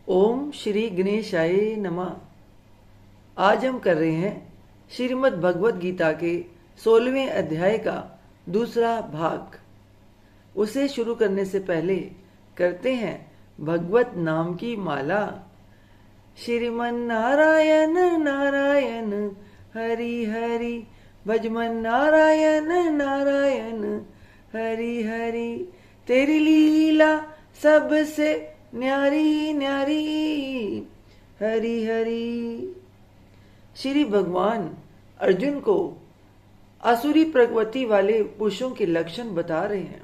ओम श्री गणेशाय नमः। आज हम कर रहे हैं श्रीमद् भगवत गीता के 16वें अध्याय का दूसरा भाग। उसे शुरू करने से पहले करते हैं भगवत नाम की माला। श्रीमन नारायण नारायण हरि हरि, भजमन नारायण नारायण हरि हरि। तेरी लीला सबसे न्यारी न्यारी हरि हरि। श्री भगवान अर्जुन को आसुरी प्रकृति वाले पुरुषों के लक्षण बता रहे हैं।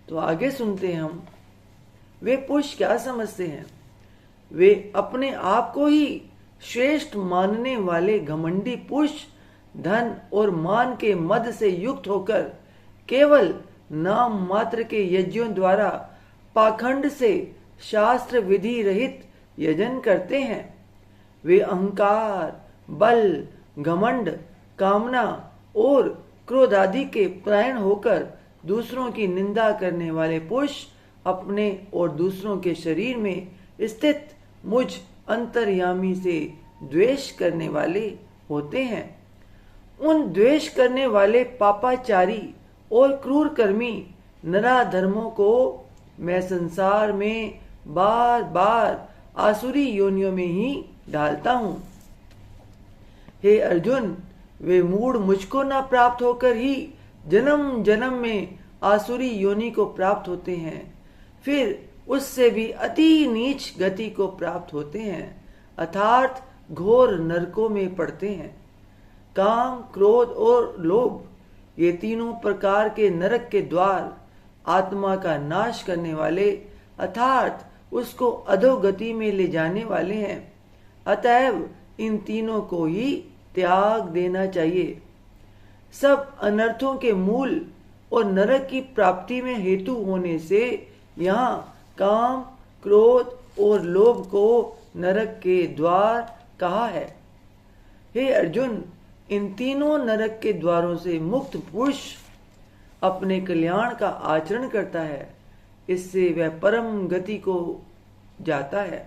तो आगे सुनते हैं हम। वे पुरुष क्या समझते हैं? वे अपने आप को ही श्रेष्ठ मानने वाले घमंडी पुरुष धन और मान के मद से युक्त होकर केवल नाम मात्र के यज्ञों द्वारा पाखंड से शास्त्र विधि रहित यजन करते हैं। वे अहंकार, बल, घमंड, कामना और क्रोध आदि के परायण होकर दूसरों की निंदा करने वाले पुरुष अपने और दूसरों के शरीर में स्थित मुझ अंतर्यामी से द्वेष करने वाले होते हैं। उन द्वेष करने वाले पापाचारी और क्रूर कर्मी नराधर्मों को मैं संसार में बार बार आसुरी योनियों में ही डालता हूं। हे अर्जुन, वे मूढ़ मुझको न प्राप्त होकर ही जन्म जन्म में आसुरी योनि को प्राप्त होते हैं, फिर उससे भी अति नीच गति को प्राप्त होते हैं, अर्थात घोर नरकों में पड़ते हैं। काम, क्रोध और लोभ, ये तीनों प्रकार के नरक के द्वार आत्मा का नाश करने वाले अर्थात उसको अधोगति में ले जाने वाले हैं। अतएव इन तीनों को ही त्याग देना चाहिए। सब अनर्थों के मूल और नरक की प्राप्ति में हेतु होने से यहाँ काम, क्रोध और लोभ को नरक के द्वार कहा है। हे अर्जुन, इन तीनों नरक के द्वारों से मुक्त पुरुष अपने कल्याण का आचरण करता है। इससे वह परम गति को जाता है,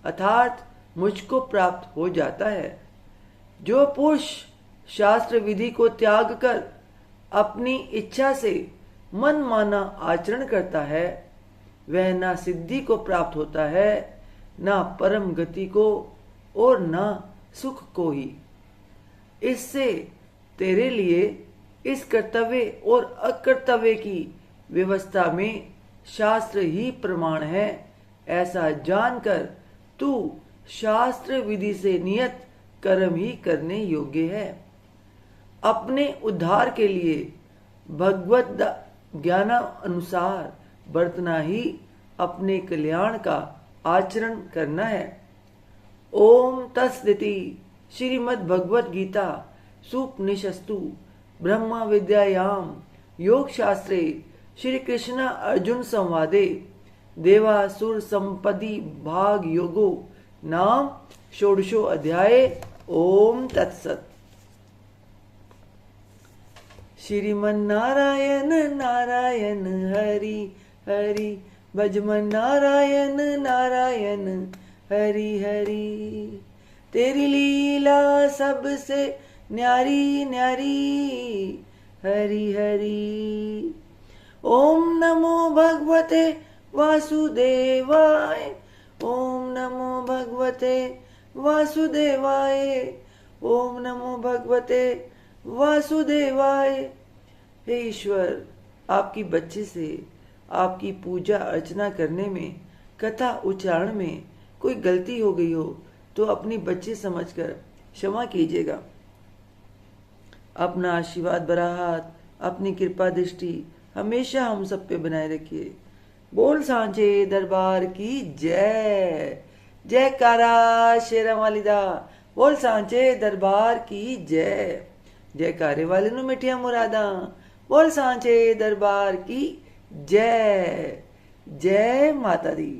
अर्थात मुझको प्राप्त हो जाता है। जो पुरुष शास्त्र विधि को त्याग कर अपनी इच्छा से मन माना आचरण करता है, वह ना सिद्धि को प्राप्त होता है, ना परम गति को और ना सुख को ही। इससे तेरे लिए इस कर्तव्य और अकर्तव्य की व्यवस्था में शास्त्र ही प्रमाण है, ऐसा जानकर तू शास्त्र विधि से नियत कर्म ही करने योग्य है। अपने उद्धार के लिए भगवत ज्ञान अनुसार बरतना ही अपने कल्याण का आचरण करना है। ओम तत्सदिति। श्रीमद् भगवत गीता सुपनिषस्तु ब्रह्म विद्यायाम योग शास्त्रे श्री कृष्ण अर्जुन संवादे देवासुर संपदि भाग योगो नाम षोडशो अध्याय। ओम तत्सत। श्रीमन नारायण नारायण हरि हरि, भजमन नारायण नारायण हरि हरि। तेरी लीला सबसे न्यारी न्यारी हरि हरि। ओम नमो भगवते वासुदेवाय। ओम नमो भगवते वासुदेवाय। ओम नमो भगवते वासुदेवाय। हे ईश्वर, आपकी बच्चे से आपकी पूजा अर्चना करने में, कथा उच्चारण में कोई गलती हो गई हो तो अपनी बच्चे समझकर क्षमा कीजिएगा। अपना आशीर्वाद भरा हाथ, अपनी कृपा दृष्टि हमेशा हम सब पे बनाए रखिए। बोल सांचे दरबार की जय। जयकारा शेरा वालिदा। बोल सांचे दरबार की जय। जयकारे वाले नु मिठिया मुरादा। बोल सांचे दरबार की जय। जय माता दी।